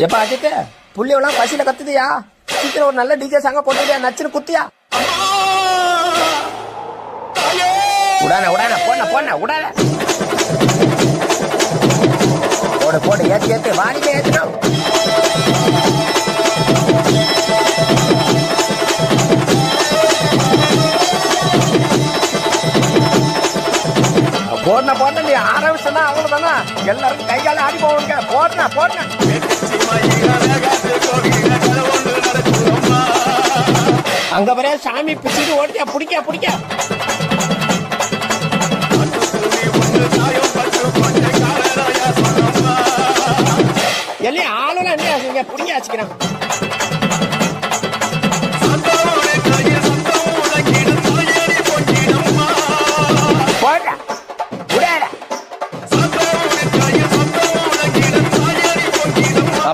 எப்பா அஜித்து புள்ளியெல்லாம் பசியில கத்துதியா? சீக்கிரம் ஒரு நல்ல டிஜே சாங்க போட்டுட்டியா? நச்சுன்னு குத்தியா? உடான உடான போன போன உடான போடு போடு ஏத்து ஏத்து வாடிக்கை ஏத்துனோம். போடன போட்ட நீ ஆரம்பிச்சா அவ்வளவுதானா? எல்லாரும் கை கால ஆடி போவாங்க. போடனா போடனா அங்க வரைய சாமி பிடிச்சிட்டு ஓடியா பிடிக்க பிடிக்க எல்லாம் ஆளுநர் என்ன பிடிக்க வச்சுக்கிறான்.